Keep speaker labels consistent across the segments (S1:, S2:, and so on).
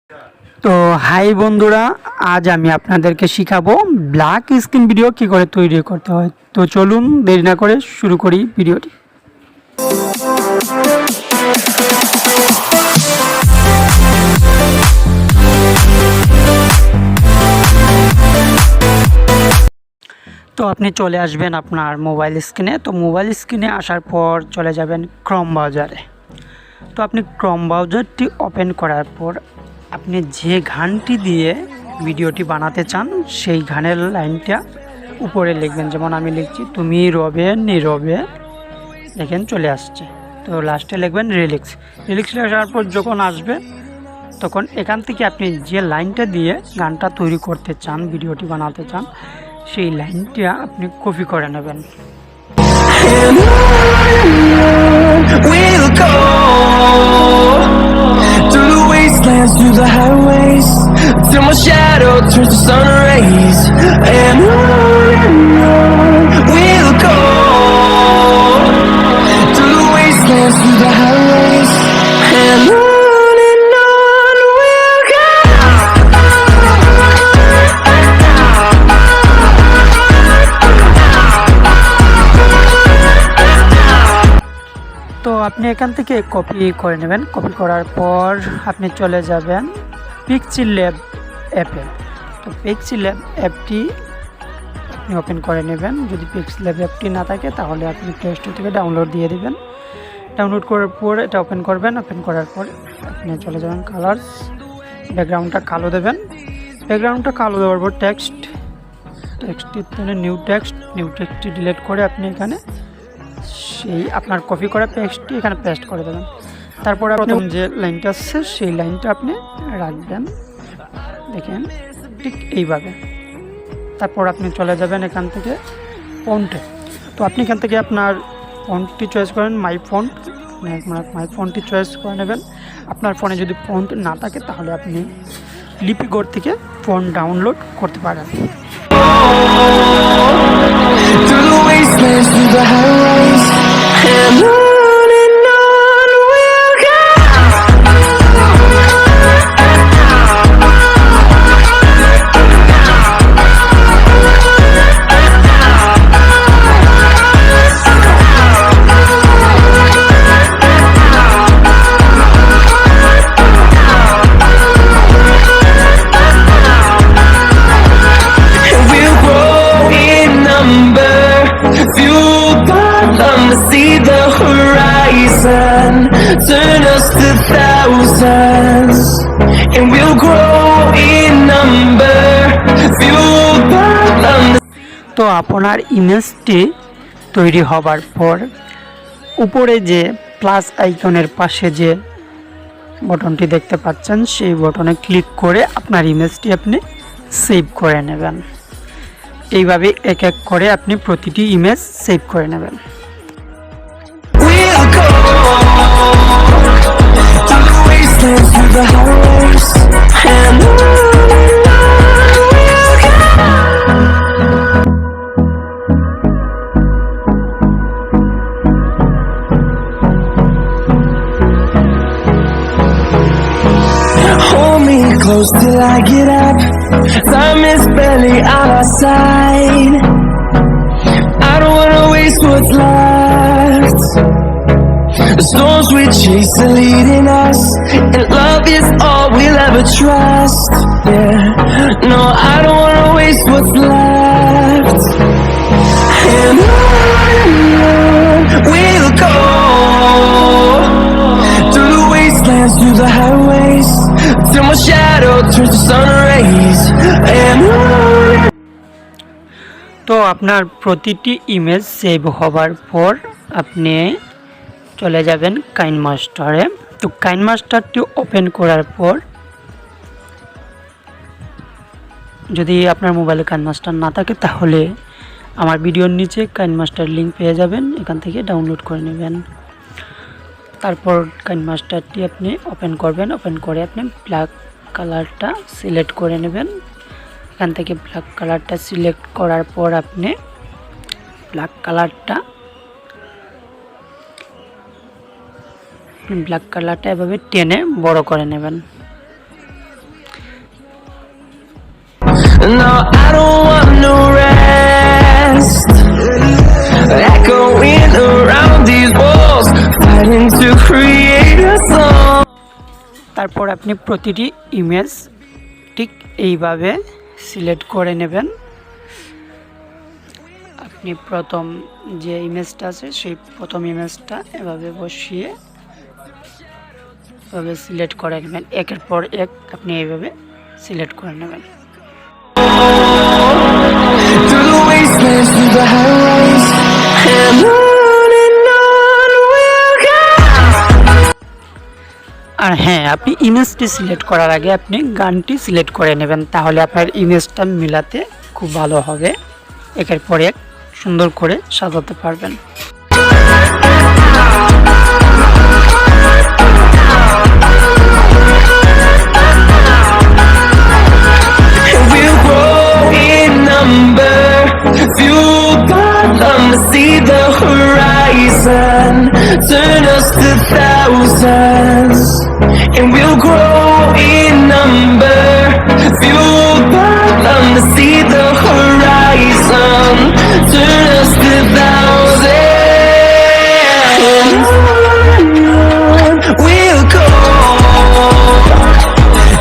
S1: তো হাই বন্ধুরা, আজ আমি আপনাদেরকে শিখাবো ব্ল্যাক স্ক্রিন ভিডিও কি করে তৈরি করতে হয়। তো চলুন দেরি না করে শুরু করি ভিডিওটি। তো আপনি চলে আসবেন আপনার মোবাইল স্ক্রিনে। তো মোবাইল স্ক্রিনে আসার পর চলে যাবেন ক্রোম ব্রাউজারে। তো আপনি ক্রোম ব্রাউজারটি ওপেন করার পর আপনি যে গানটি দিয়ে ভিডিওটি বানাতে চান সেই গানের লাইনটা উপরে লিখবেন। যেমন আমি লিখছি তুমি রবে নীরবে, দেখেন চলে আসছে। তো লাস্টে লিখবেন রিলিক্স। রিলিক্স লেখার পর যখন আসবে তখন এখান থেকে আপনি যে লাইনটা দিয়ে গানটা তৈরি করতে চান, ভিডিওটি বানাতে চান, সেই লাইনটা আপনি কপি করে নেবেন।
S2: We'll go through the wastelands, through the highways, till my shadow turns to sun rays. And on we'll go through the wastelands, through the highways, and on we'll go.
S1: তো আপনি এখান থেকে কপি করে নেবেন। Copy করার পর আপনি চলে যাবেন পিক্সেল ল্যাব অ্যাপে। তো পিক্সেল ল্যাব অ্যাপটি আপনি ওপেন করে নেবেন। যদি পিক্সেল ল্যাব অ্যাপটি না থাকে তাহলে আপনি প্লে স্টোর থেকে ডাউনলোড দিয়ে দিবেন। ডাউনলোড করার পর এটা ওপেন করবেন। ওপেন করার পর আপনি চলে যাবেন কালার্স, ব্যাকগ্রাউন্ডটা কালো দেবেন। ব্যাকগ্রাউন্ডটা কালো দেওয়ার পর টেক্সটটি নিউ টেক্সটটি ডিলিট করে আপনি এখানে সেই আপনার কপি করা পেস্টটি এখানে পেস্ট করে দেবেন। তারপরে প্রথম যে লাইনটা আছে সেই লাইনটা আপনি রাখবেন, দেখেন ঠিক এইভাবে। তারপর আপনি চলে যাবেন এখান থেকে ফন্টে। তো আপনি এখান থেকে আপনার ফন্টটি চয়েস করেন, মাই ফন্টটি চয়েস করে নেবেন। আপনার ফোনে যদি ফন্ট না থাকে তাহলে আপনি লিপিকোড থেকে ফন্ট ডাউনলোড করতে পারেন।
S2: Through the wastelands, through the highways, and on we'll go. And we'll grow in number, fueled by them to see the horizon, turn us to thousands. And we'll grow in number, fueled by them to
S1: তো আপনার ইমেজটি তৈরি হবার পর উপরে যে plus আইকনের পাশে যে বটনটি দেখতে পাচ্ছেন সেই বটনে ক্লিক করে আপনার ইমেজটি আপনি সেভ করে নেবেন। এইভাবে এক এক করে আপনি প্রতিটি ইমেজ সেভ করে নেবেন।
S2: we'll go through the wastelands, through the highways, and on we'll go. Hold me close till I get up. Time is barely on our side. I don't wanna waste what's left. The storms we chase are leading us, and love is all we'll ever trust. Yeah, no, I don't wanna waste what's left. And on we'll go through the wastelands, through the highways, till my shadow turns to sun rays. And on.
S1: তো আপনার প্রতিটি image save হবার পর আপনি চলে যাবেন কাইনমাস্টারে। তো কাইনমাস্টারটি open করার পর যদি আপনার মোবাইলে কাইনমাস্টার না থাকে তাহলে আমার ভিডিওর নিচে কাইনমাস্টার লিঙ্ক পেয়ে যাবেন, এখান থেকে ডাউনলোড করে নেবেন। তারপর কাইনমাস্টারটি আপনি ওপেন করবেন। ওপেন করে আপনি ব্ল্যাক কালারটা সিলেক্ট করে নেবেন। এখান থেকে ব্ল্যাক কালারটা সিলেক্ট করার পর আপনি ব্ল্যাক কালারটা এভাবে টেনে বড় করে নেবেন। তারপর আপনি প্রতিটি ইমেজ ঠিক এইভাবে সিলেক্ট করে নেবেন। আপনি প্রথম যে ইমেজটা আছে সেই প্রথম ইমেজটা এভাবে বসিয়ে এভাবে সিলেক্ট করে নেবেন। একের পর এক আপনি এইভাবে সিলেক্ট করে নেবেন।
S2: Through the wastelands, through the highways, and on we'll go.
S1: আর হ্যাঁ, আপনি ইমেজটি সিলেক্ট করার আগে আপনি গানটি সিলেক্ট করে নেবেন, তাহলে আপনার ইমেজটা মিলাতে খুব ভালো হবে। একের পর এক সুন্দর করে সাজাতে পারবেন।
S2: We'll grow in number, fueled by them to see the horizon, turn us to thousands. And we'll grow in number, fueled by them to see the horizon, turn us to thousands. And on we'll go,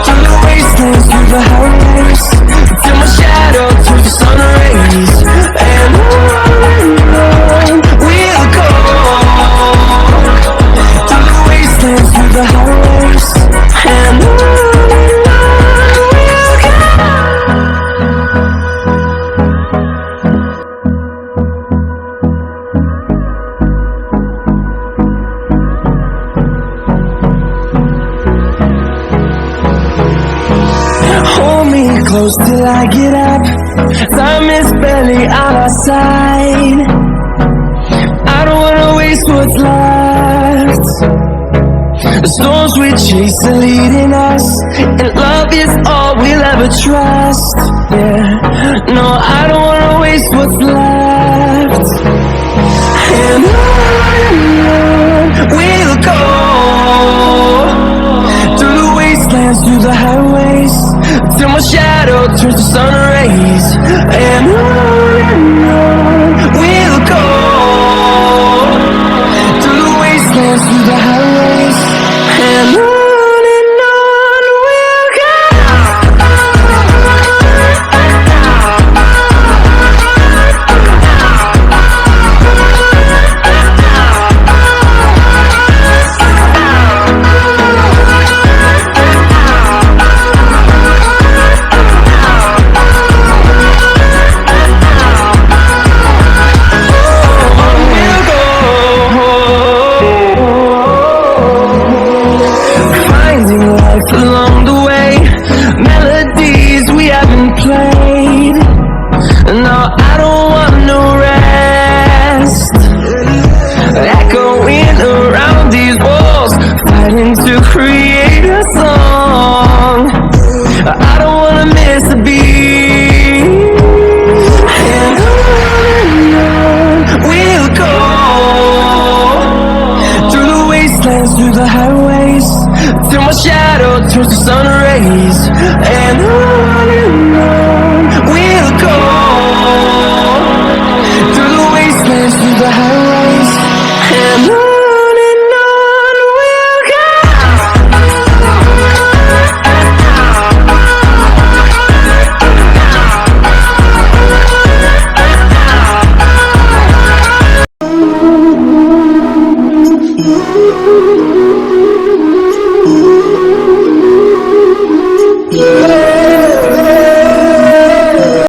S2: through the wastelands, through the highways, till my shadow turns to sun rays. And on we'll go, through the wastelands, through the highways, and on we'll go. Hold me close till I get up. Time is barely on our side. I don't wanna waste what's left. The storms we chase are leading us, and love is all we'll ever trust. Yeah, no, I don't wanna waste what's left. And on we'll go, through the wastelands, through the highways, till my shadow turns to sun rays. And on we'll go, through the wastelands, through the highways, and on.